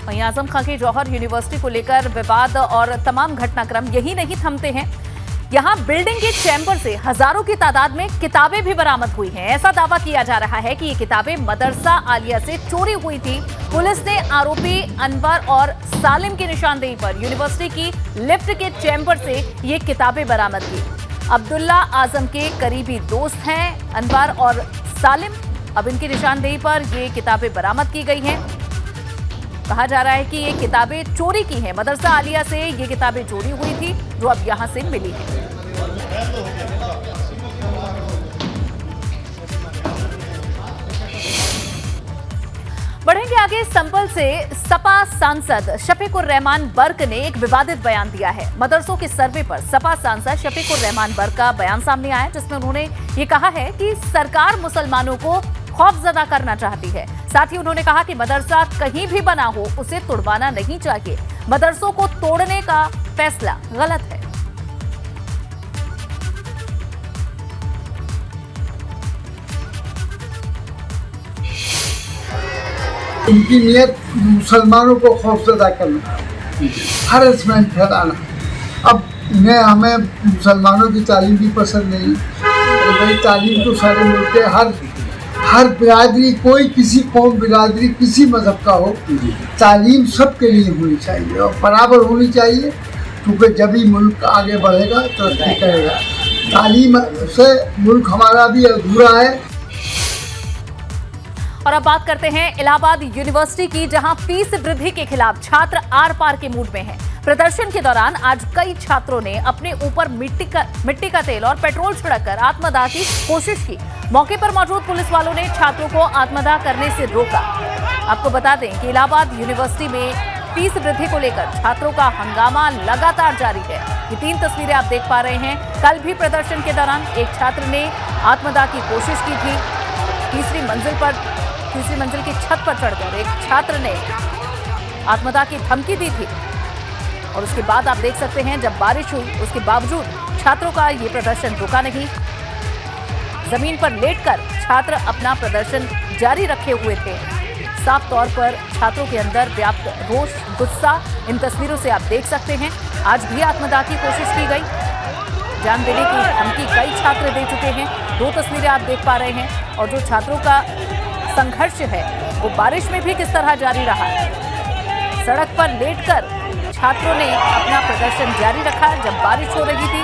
वहीं आजम खां की जौहर यूनिवर्सिटी को लेकर विवाद और तमाम घटनाक्रम यही नहीं थमते हैं। यहां बिल्डिंग के चैम्बर से हजारों की तादाद में किताबें भी बरामद हुई हैं। ऐसा दावा किया जा रहा है कि ये किताबें मदरसा आलिया से चोरी हुई थी। पुलिस ने आरोपी अनवर और सालिम की निशानदेही पर यूनिवर्सिटी की लिफ्ट के चैम्बर से ये किताबें बरामद की। अब्दुल्ला आजम के करीबी दोस्त हैं अनवर और सालिम। अब इनकी निशानदेही पर ये किताबें बरामद की गई हैं। कहा जा रहा है कि ये किताबें चोरी की हैं। मदरसा आलिया से ये किताबें चोरी हुई थी जो अब यहां से मिली हैं। बढ़ेंगे आगे। संभल से सपा सांसद शफीकुर रहमान बर्क ने एक विवादित बयान दिया है। मदरसों के सर्वे पर सपा सांसद शफीकुर रहमान बर्क का बयान सामने आया, जिसमें उन्होंने ये कहा है कि सरकार मुसलमानों को खौफजदा करना चाहती है। साथ ही उन्होंने कहा कि मदरसा कहीं भी बना हो उसे तुड़वाना नहीं चाहिए। मदरसों को तोड़ने का फैसला गलत है। उनकी नियत मुसलमानों को खौफजदा करना, हरेसमेंट फैलाना। अब हमें मुसलमानों की तालीम भी पसंद नहीं। भाई तालीम तो सारे मुल्क के हर बिरादरी, कोई किसी कौम बिरादरी किसी मजहब का हो, तालीम सबके लिए होनी चाहिए और बराबर होनी चाहिए, क्योंकि जब ही मुल्क आगे बढ़ेगा तरक्की करेगा। तालीम से मुल्क हमारा भी अधूरा है। और अब बात करते हैं इलाहाबाद यूनिवर्सिटी की, जहां फीस वृद्धि के खिलाफ छात्र आर पार के मूड में हैं। प्रदर्शन के दौरान आज कई छात्रों ने अपने ऊपर मिट्टी का तेल और पेट्रोल छिड़ककर आत्मदाह की कोशिश की। मौके पर मौजूद पुलिस वालों ने छात्रों को आत्मदाह करने से रोका। आपको बता दें कि इलाहाबाद यूनिवर्सिटी में फीस वृद्धि को लेकर छात्रों का हंगामा लगातार जारी है। ये 3 तस्वीरें आप देख पा रहे हैं। कल भी प्रदर्शन के दौरान एक छात्र ने आत्मदाह की कोशिश की थी। तीसरी मंजिल की छत पर चढ़कर एक छात्र ने आत्मदाह की धमकी दी थी। और उसके बाद आप देख सकते हैं, जब बारिश हुई उसके बावजूद छात्रों का ये प्रदर्शन रुका नहीं। जमीन पर लेटकर छात्र अपना प्रदर्शन जारी रखे हुए थे। साफ तौर पर छात्रों के अंदर व्याप्त रोष, गुस्सा इन तस्वीरों से आप देख सकते हैं। आज भी आत्मदाह की कोशिश की गई। जान देने की धमकी कई छात्र दे चुके हैं। 2 तस्वीरें आप देख पा रहे हैं। और जो छात्रों का संघर्ष है वो बारिश में भी किस तरह जारी रहा। सड़क पर लेटकर छात्रों ने अपना प्रदर्शन जारी रखा जब बारिश हो रही थी।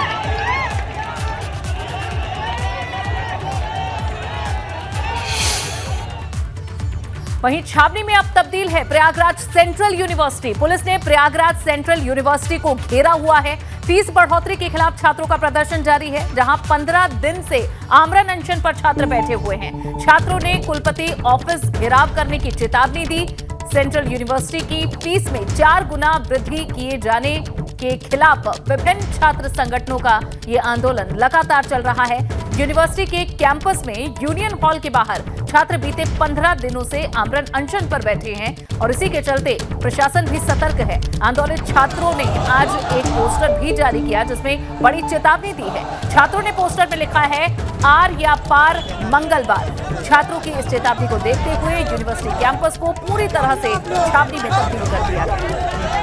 वहीं छावनी में अब तब्दील है प्रयागराज सेंट्रल यूनिवर्सिटी। पुलिस ने प्रयागराज सेंट्रल यूनिवर्सिटी को घेरा हुआ है। फीस बढ़ोतरी के खिलाफ छात्रों का प्रदर्शन जारी है, जहां 15 दिन से आमरण अनशन पर छात्र बैठे हुए हैं। छात्रों ने कुलपति ऑफिस घेराव करने की चेतावनी दी। सेंट्रल यूनिवर्सिटी की फीस में 4 गुना वृद्धि किए जाने के खिलाफ विभिन्न छात्र संगठनों का ये आंदोलन लगातार चल रहा है। यूनिवर्सिटी के कैंपस में यूनियन हॉल के बाहर छात्र बीते 15 दिनों से आमरण अनशन पर बैठे हैं और इसी के चलते प्रशासन भी सतर्क है। आंदोलित छात्रों ने आज एक पोस्टर भी जारी किया जिसमें बड़ी चेतावनी दी है। छात्रों ने पोस्टर में लिखा है, आर या पार मंगलवार। छात्रों की इस चेतावनी को देखते हुए यूनिवर्सिटी कैंपस को पूरी तरह से छावनी में तब्दील कर दिया गया।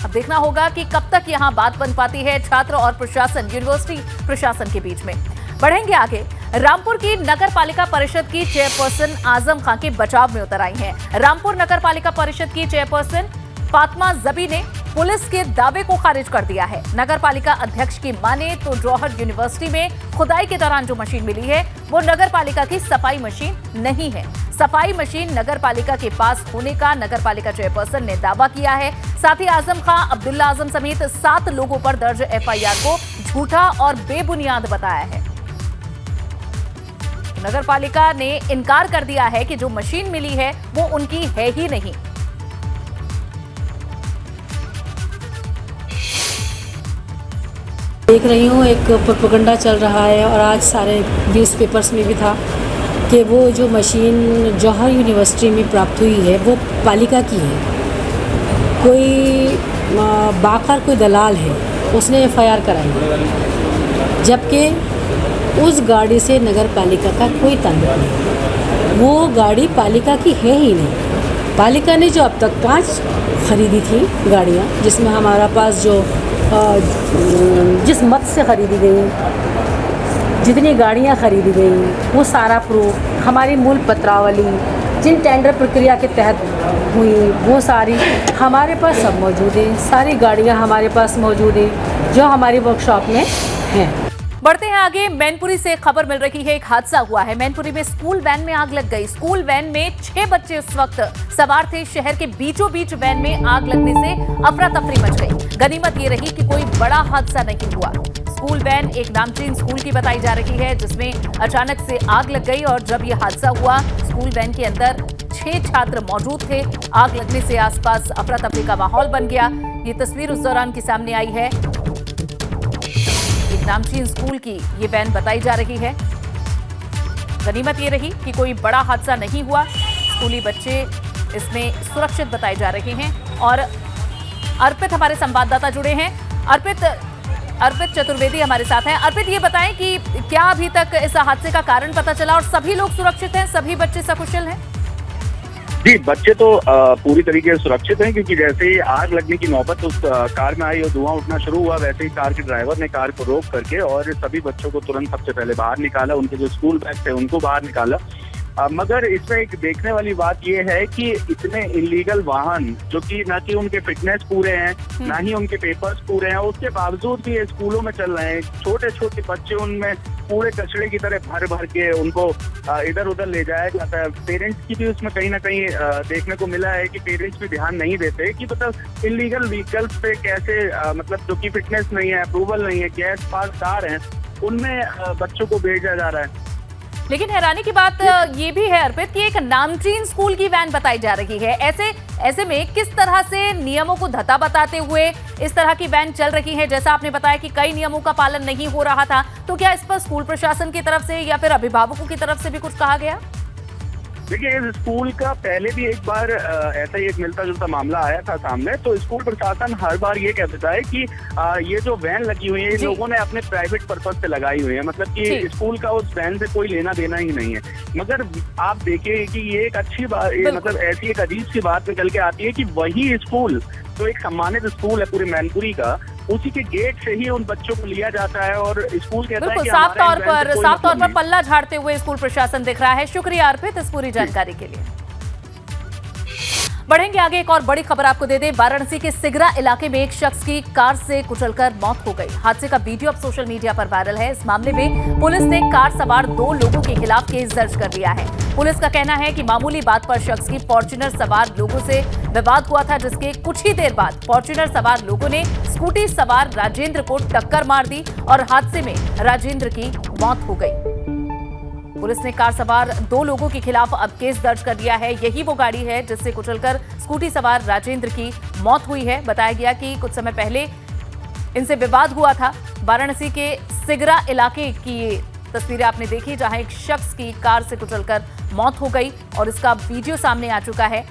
अब देखना होगा कि कब तक यहां बात बन पाती है छात्र और प्रशासन, यूनिवर्सिटी प्रशासन के बीच में। बढ़ेंगे आगे। रामपुर की नगर पालिका परिषद की चेयरपर्सन आजम खां के बचाव में उतर आई हैं। रामपुर नगर पालिका परिषद की चेयरपर्सन फातिमा जबी ने पुलिस के दावे को खारिज कर दिया है। नगर पालिका अध्यक्ष की माने तो जौहर यूनिवर्सिटी में खुदाई के दौरान जो मशीन मिली है वो नगर पालिका की सफाई मशीन नहीं है। सफाई मशीन नगर पालिका के पास होने का नगर पालिका चेयरपर्सन ने दावा किया है। साथ ही आजम खां, अब्दुल्ला आजम समेत 7 लोगों पर दर्ज एफआईआर को झूठा और बेबुनियाद बताया है। नगर पालिका ने इनकार कर दिया है कि जो मशीन मिली है वो उनकी है ही नहीं। देख रही हूँ एक प्रोपेगेंडा चल रहा है और आज सारे न्यूज़पेपर्स में भी था कि वो जो मशीन जौहर यूनिवर्सिटी में प्राप्त हुई है वो पालिका की है। कोई बाकर कोई दलाल है उसने एफआईआर कराई, जबकि उस गाड़ी से नगर पालिका का कोई ताल्लुक नहीं। वो गाड़ी पालिका की है ही नहीं। पालिका ने जो अब तक 5 खरीदी थी गाड़ियाँ, जिसमें हमारा पास जो जिस मत से खरीदी गई, जितनी गाड़ियाँ खरीदी गई, वो सारा प्रूफ, हमारी मूल पत्रावली जिन टेंडर प्रक्रिया के तहत हुई वो सारी हमारे पास सब मौजूद है। सारी गाड़ियाँ हमारे पास मौजूद है जो हमारी वर्कशॉप में हैं। बढ़ते हैं आगे। मैनपुरी से खबर मिल रही है, एक हादसा हुआ है। मैनपुरी में स्कूल वैन में आग लग गई। स्कूल वैन में 6 बच्चे उस वक्त सवार थे। शहर के बीचों बीच वैन में आग लगने से अफरा तफरी मच गई। गनीमत ये रही कि कोई बड़ा हादसा नहीं हुआ। स्कूल वैन एक नामचीन स्कूल की बताई जा रही है, जिसमें अचानक से आग लग गई और जब यह हादसा हुआ, स्कूल वैन के अंदर 6 छात्र मौजूद थे। आग लगने से आसपास अफरा तफरी का माहौल बन गया। ये तस्वीर उस दौरान की सामने आई है। एक नामचीन स्कूल की ये वैन बताई जा रही है। गनीमत ये रही कि कोई बड़ा हादसा नहीं हुआ। स्कूली बच्चे इसमें सुरक्षित बताए जा रहे हैं। और अर्पित हमारे संवाददाता जुड़े हैं। अर्पित चतुर्वेदी हमारे साथ हैं। अर्पित, ये बताएं कि क्या अभी तक इस हादसे का कारण पता चला और सभी लोग सुरक्षित हैं, सभी बच्चे सकुशल हैं? जी, बच्चे तो पूरी तरीके से सुरक्षित हैं, क्योंकि जैसे ही आग लगने की नौबत उस कार में आई और धुआं उठना शुरू हुआ, वैसे ही कार के ड्राइवर ने कार को रोक करके और सभी बच्चों को तुरंत सबसे पहले बाहर निकाला। उनके जो स्कूल बैग थे उनको बाहर निकाला। मगर इसमें एक देखने वाली बात यह है कि इतने इलीगल वाहन, जो कि ना कि उनके फिटनेस पूरे हैं, ना ही उनके पेपर्स पूरे हैं, उसके बावजूद भी ये स्कूलों में चल रहे हैं। छोटे छोटे बच्चे उनमें पूरे कचड़े की तरह भर भर के उनको इधर उधर ले जाया जाता है। पेरेंट्स की भी उसमें कहीं ना कहीं देखने को मिला है कि पेरेंट्स भी ध्यान नहीं देते कि मतलब इलीगल व्हीकल्स पे कैसे मतलब जो कि फिटनेस नहीं है, अप्रूवल नहीं है, गैस पास कार है, उनमें बच्चों को भेजा जा रहा है। लेकिन हैरानी की बात ये भी है अर्पित कि एक नामचीन स्कूल की वैन बताई जा रही है। ऐसे में किस तरह से नियमों को धता बताते हुए इस तरह की वैन चल रही है? जैसा आपने बताया कि कई नियमों का पालन नहीं हो रहा था, तो क्या इस पर स्कूल प्रशासन की तरफ से या फिर अभिभावकों की तरफ से भी कुछ कहा गया? देखिए, इस स्कूल का पहले भी एक बार ऐसा ही एक मिलता जुलता मामला आया था सामने। तो स्कूल प्रशासन हर बार ये कह देता है कि ये जो वैन लगी हुई है, इन लोगों ने अपने प्राइवेट पर्पज से लगाई हुई है, मतलब कि स्कूल का उस वैन से कोई लेना देना ही नहीं है। मगर आप देखिए कि ये एक अच्छी बात, मतलब ऐसी एक अजीब सी बात निकल के आती है कि वही स्कूल जो एक सम्मानित स्कूल है पूरे मैनपुरी का, उसी के गेट से ही उन बच्चों को लिया जाता है और स्कूल कहता है कि साफ तौर पर पल्ला झाड़ते हुए स्कूल प्रशासन दिख रहा है। शुक्रिया अर्पित इस पूरी जानकारी के लिए। बढ़ेंगे आगे। एक और बड़ी खबर आपको दे दें। वाराणसी के सिगरा इलाके में एक शख्स की कार से कुचलकर मौत हो गई। हादसे का वीडियो अब सोशल मीडिया पर वायरल है। इस मामले में पुलिस ने कार सवार 2 लोगों के खिलाफ केस दर्ज कर लिया है। पुलिस का कहना है कि मामूली बात पर शख्स की फॉर्च्यूनर सवार लोगों से विवाद हुआ था, जिसके कुछ ही देर बाद फॉर्च्यूनर सवार लोगों ने स्कूटी सवार राजेंद्र को टक्कर मार दी और हादसे में राजेंद्र की मौत हो गई। पुलिस ने कार सवार 2 लोगों के खिलाफ अब केस दर्ज कर लिया है। यही वो गाड़ी है जिससे कुचलकर स्कूटी सवार राजेंद्र की मौत हुई है। बताया गया कि कुछ समय पहले इनसे विवाद हुआ था। वाराणसी के सिगरा इलाके की ये तस्वीरें आपने देखी, जहां एक शख्स की कार से कुचलकर मौत हो गई और इसका वीडियो सामने आ चुका है।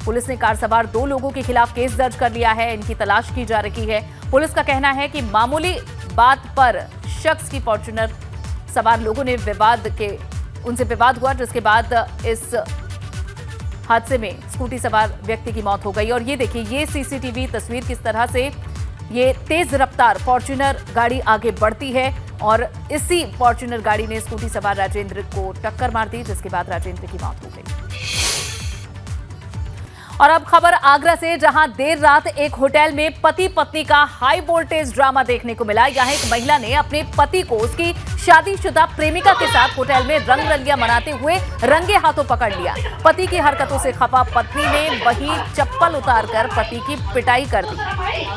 पुलिस ने कार सवार 2 लोगों के खिलाफ केस दर्ज कर लिया है। इनकी तलाश की जा रही है। पुलिस का कहना है कि मामूली बात पर शख्स की फॉर्च्यूनर सवार लोगों ने उनसे विवाद हुआ, जिसके बाद इस हादसे में स्कूटी सवार व्यक्ति की मौत हो गई। और ये देखिए, ये सीसीटीवी तस्वीर किस तरह से ये तेज रफ्तार फॉर्च्यूनर गाड़ी आगे बढ़ती है और इसी फॉर्च्यूनर गाड़ी ने स्कूटी सवार राजेंद्र को टक्कर मार दी, जिसके बाद राजेंद्र की मौत हो गई। और अब खबर आगरा से, जहां देर रात एक होटल में पति पत्नी का हाई वोल्टेज ड्रामा देखने को मिला। यहां एक महिला ने अपने पति को उसकी शादीशुदा प्रेमिका के साथ होटल में रंगरलियां मनाते हुए रंगे हाथों पकड़ लिया। पति की हरकतों से खफा पत्नी ने वहीं चप्पल उतारकर पति की पिटाई कर दी।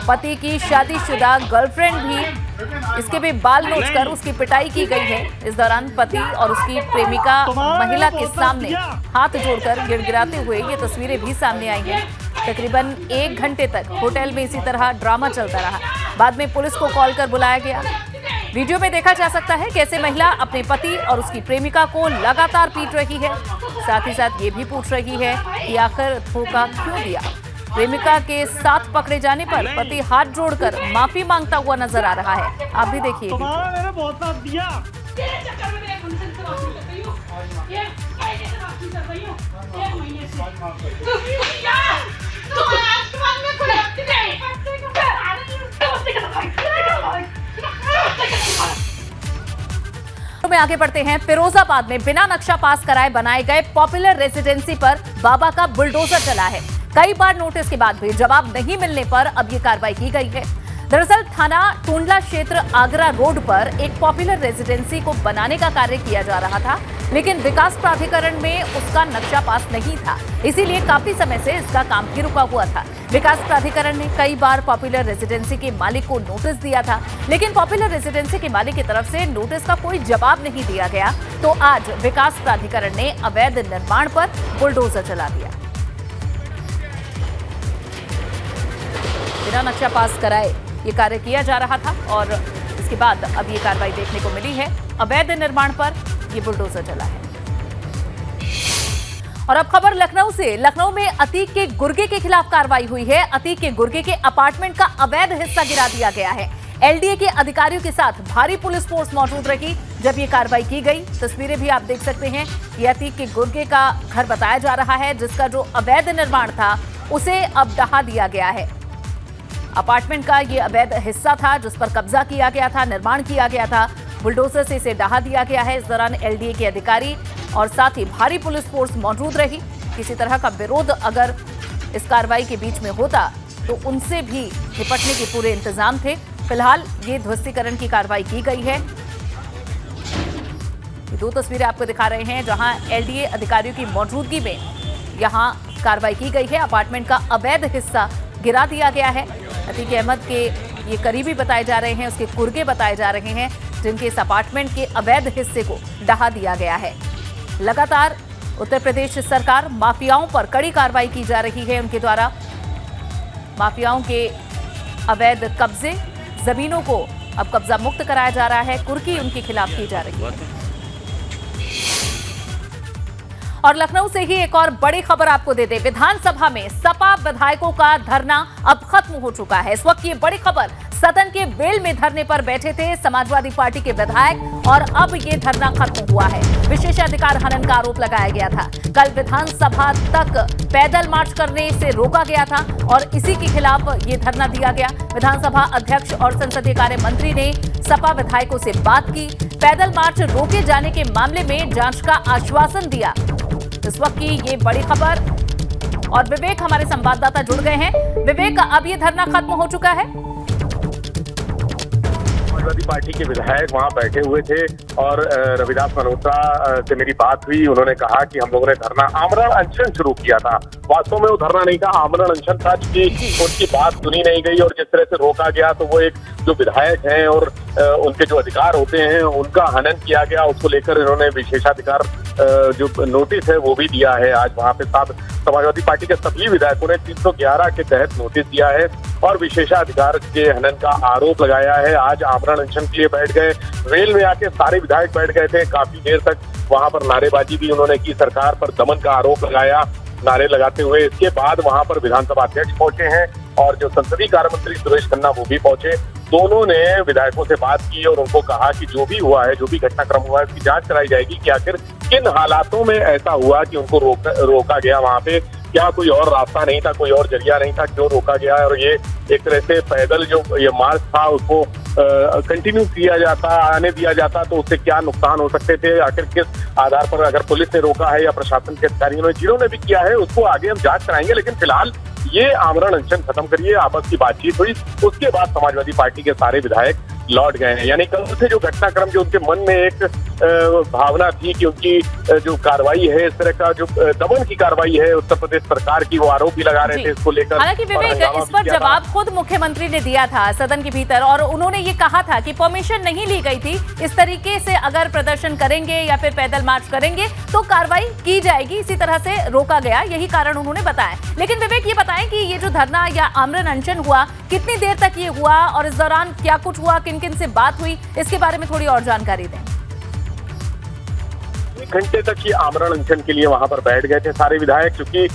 पति की शादीशुदा गर्लफ्रेंड भी इसके भी बाल नोचकर उसकी पिटाई की गई है। इस दौरान पति और उसकी प्रेमिका महिला के सामने हाथ जोड़कर गिड़गिड़ाते हुए ये तस्वीरें भी सामने आई हैं। तकरीबन 1 घंटे तक होटल में इसी तरह ड्रामा चलता रहा। बाद में पुलिस को कॉल कर बुलाया गया। वीडियो में देखा जा सकता है कैसे महिला अपने पति और उसकी प्रेमिका को लगातार पीट रही है। साथ ही साथ ये भी पूछ रही है कि आखिर धोखा क्यों दिया। प्रेमिका के साथ पकड़े जाने पर पति हाथ जोड़कर माफी मांगता हुआ नजर आ रहा है। आप भी देखिए। तेरे चक्कर में मैं 1 महीने से बात नहीं कर रही हूँ, 1 महीने से बात नहीं कर रही हूँ, 1 महीने से। यार, तो आज के बाद मैं कोई हफ्ते नहीं, में आगे बढ़ते हैं। फिरोजाबाद में बिना नक्शा पास कराए बनाए गए पॉपुलर रेजिडेंसी पर बाबा का बुलडोजर चला है। कई बार नोटिस के बाद भी जवाब नहीं मिलने पर अब ये कार्रवाई की गई है। दरअसल थाना टूंडला क्षेत्र आगरा रोड पर एक पॉपुलर रेजिडेंसी को बनाने का कार्य किया जा रहा था, लेकिन विकास प्राधिकरण में उसका नक्शा पास नहीं था, इसीलिए काफी समय से इसका काम भी रुका हुआ था। विकास प्राधिकरण ने कई बार पॉपुलर रेजिडेंसी के मालिक को नोटिस दिया था, लेकिन पॉपुलर रेजिडेंसी के मालिक की तरफ से नोटिस का कोई जवाब नहीं दिया गया। तो आज विकास प्राधिकरण ने अवैध निर्माण पर बुलडोजर चला दिया। बिना नक्शा पास कराए ये कार्य किया जा रहा था और इसके बाद अब ये कार्रवाई देखने को मिली है। अवैध निर्माण पर ये बुलडोजर चला है। और अब खबर लखनऊ से। लखनऊ में अतीक के गुर्गे के खिलाफ कार्रवाई हुई है। अतीक के गुर्गे के अपार्टमेंट का अवैध हिस्सा गिरा दिया गया है। एलडीए के अधिकारियों के साथ भारी पुलिस फोर्स मौजूद रही जब ये कार्रवाई की गई। तस्वीरें भी आप देख सकते हैं। ये अतीक के गुर्गे का घर बताया जा रहा है, जिसका जो अवैध निर्माण था उसे अब ढहा दिया गया है। अपार्टमेंट का ये अवैध हिस्सा था जिस पर कब्जा किया गया था, निर्माण किया गया था। बुलडोजर से इसे ढहा दिया गया है। इस दौरान एलडीए के अधिकारी और साथ ही भारी पुलिस फोर्स मौजूद रही। किसी तरह का विरोध अगर इस कार्रवाई के बीच में होता तो उनसे भी निपटने के पूरे इंतजाम थे। फिलहाल ये ध्वस्तीकरण की कार्रवाई की गई है। ये दो तस्वीरें आपको दिखा रहे हैं जहां एलडीए अधिकारियों की मौजूदगी में यहां कार्रवाई की गई है। अपार्टमेंट का अवैध हिस्सा गिरा दिया गया है। अतीक अहमद के ये करीबी बताए जा रहे हैं, उसके कुर्गे बताए जा रहे हैं, जिनके इस अपार्टमेंट के अवैध हिस्से को ढहा दिया गया है। लगातार उत्तर प्रदेश सरकार माफियाओं पर कड़ी कार्रवाई की जा रही है। उनके द्वारा माफियाओं के अवैध कब्जे, जमीनों को अब कब्जा मुक्त कराया जा रहा है। कुर्की उनके खिलाफ की जा रही है। और लखनऊ से ही एक और बड़ी खबर आपको दे दें। विधानसभा में सपा विधायकों का धरना अब खत्म हो चुका है। इस वक्त ये बड़ी खबर, सदन के वेल में धरने पर बैठे थे समाजवादी पार्टी के विधायक और अब ये धरना खत्म हुआ है। विशेषाधिकार हनन का आरोप लगाया गया था। कल विधानसभा तक पैदल मार्च करने से रोका गया था और इसी के खिलाफ ये धरना दिया गया। विधानसभा अध्यक्ष और संसदीय कार्य मंत्री ने सपा विधायकों से बात की। पैदल मार्च रोके जाने के मामले में जांच का आश्वासन दिया। इस वक्त की ये बड़ी खबर। और विवेक हमारे संवाददाता जुड़ गए हैं। विवेक, अब ये धरना खत्म हो चुका है? समाजवादी पार्टी के विधायक वहां बैठे हुए थे और रविदास मल्होत्रा से मेरी बात हुई। उन्होंने कहा कि हम लोगों ने धरना आमरण अनशन शुरू किया था। वास्तव में वो धरना नहीं था, आमरण अनशन था, क्योंकि उनकी बात सुनी नहीं गई और जिस तरह से रोका गया तो वो एक जो विधायक हैं और उनके जो अधिकार होते हैं उनका हनन किया गया। उसको लेकर इन्होंने विशेषाधिकार जो नोटिस है वो भी दिया है। आज वहाँ पे समाजवादी पार्टी के सभी विधायकों ने 311 के तहत नोटिस दिया है और विशेषाधिकार के हनन का आरोप लगाया है। आज आमरण अनशन के लिए बैठ गए। वेल में आके सारे विधायक बैठ गए थे। काफी देर तक वहां पर नारेबाजी भी उन्होंने की, सरकार पर दमन का आरोप लगाया नारे लगाते हुए। इसके बाद वहां पर विधानसभा अध्यक्ष पहुंचे हैं और जो संसदीय कार्य मंत्री सुरेश खन्ना वो भी पहुंचे। दोनों ने विधायकों से बात की और उनको कहा कि जो भी हुआ है, जो भी घटनाक्रम हुआ है, उसकी जांच कराई जाएगी कि आखिर किन हालातों में ऐसा हुआ कि उनको रोका गया वहां पे। क्या कोई और रास्ता नहीं था, कोई और जरिया नहीं था, क्यों रोका गया? और ये एक तरह से पैदल जो ये मार्च था उसको कंटिन्यू किया जाता, आने दिया जाता तो उससे क्या नुकसान हो सकते थे? आखिर किस आधार पर अगर पुलिस ने रोका है या प्रशासन के अधिकारियों ने, जिन्होंने भी किया है उसको आगे हम जांच कराएंगे। लेकिन फिलहाल ये आमरण अनशन खत्म करिए। आपस की बातचीत हुई, उसके बाद समाजवादी पार्टी के सारे विधायक लौट गए हैं। यानी कल से जो घटनाक्रम, जो उनके मन में एक भावना थी कि उनकी जो कार्रवाई है, इस तरह का जो दमन की कार्रवाई है उत्तर प्रदेश सरकार की, वो आरोप भी लगा रहे थे इसको लेकर। हालांकि विवेक, इस पर जवाब खुद मुख्यमंत्री ने दिया था सदन के भीतर और उन्होंने ये कहा था कि परमिशन नहीं ली गई थी। इस तरीके से अगर प्रदर्शन करेंगे या फिर पैदल मार्च करेंगे तो कार्रवाई की जाएगी। इसी तरह से रोका गया, यही कारण उन्होंने बताया। लेकिन विवेक, ये बताएं कि ये जो धरना या आमरण अनशन हुआ, कितनी देर तक ये हुआ और इस दौरान क्या कुछ हुआ, किन किन से बात हुई, इसके बारे में थोड़ी और जानकारी दें। 1 घंटे तक ये आमरण अनशन के लिए वहां पर बैठ गए थे सारे विधायक, क्योंकि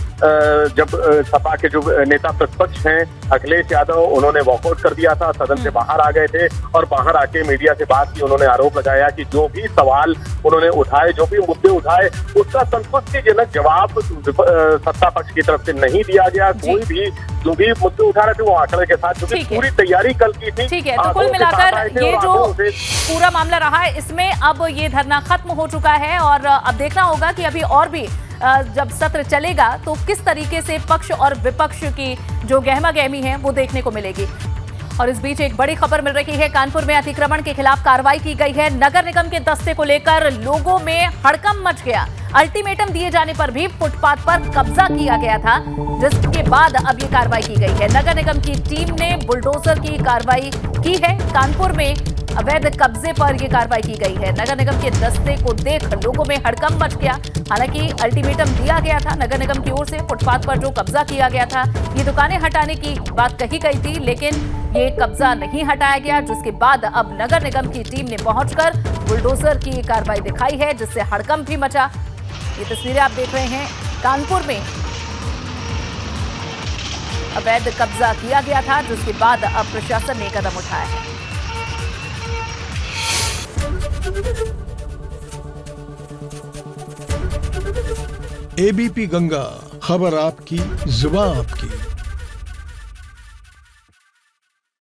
जब सपा के जो नेता प्रतिपक्ष हैं अखिलेश यादव उन्होंने वॉकआउट कर दिया था, सदन से बाहर आ गए थे और बाहर आके मीडिया से बात की। उन्होंने आरोप लगाया कि जो भी सवाल उन्होंने उठाए, जो भी मुद्दे उठाए, उसका संतुष्टिजनक जवाब सत्ता पक्ष की तरफ से नहीं दिया गया। कोई भी जो भी मुद्दे उठा रहे थे वो आंकड़े के साथ, क्योंकि पूरी तैयारी कल की थी। ठीक है, तो कुल मिलाकर ये जो पूरा मामला रहा है, इसमें अब ये धरना खत्म हो चुका है और अब देखना होगा कि अभी और भी जब सत्र चलेगा तो किस तरीके से पक्ष और विपक्ष की जो गहमा गहमी है वो देखने को मिलेगी। और इस बीच एक बड़ी खबर मिल रही है, कानपुर में अतिक्रमण के खिलाफ कार्रवाई की गई है। नगर निगम के दस्ते को लेकर लोगों में हड़कंप मच गया। अल्टीमेटम दिए जाने पर भी फुटपाथ पर कब्जा किया गया था, जिसके बाद अब ये कार्रवाई की गई है। नगर निगम की टीम ने बुलडोजर की कार्रवाई की है। कानपुर में अवैध कब्जे पर यह कार्रवाई की गई है। नगर निगम के दस्ते को देख लोगों में हड़कंप मच गया। हालांकि अल्टीमेटम दिया गया था नगर निगम की ओर से, फुटपाथ पर जो कब्जा किया गया था, ये दुकानें हटाने की बात कही गई थी, लेकिन ये कब्जा नहीं हटाया गया, जिसके बाद अब नगर निगम की टीम ने पहुंचकर बुलडोजर की कार्रवाई दिखाई है, जिससे हड़कंप भी मचा। ये तस्वीरें आप देख रहे हैं, कानपुर में अवैध कब्जा किया गया था, जिसके बाद अब प्रशासन ने कदम उठाया है। एबीपी गंगा, खबर आपकी, जुबान आपकी।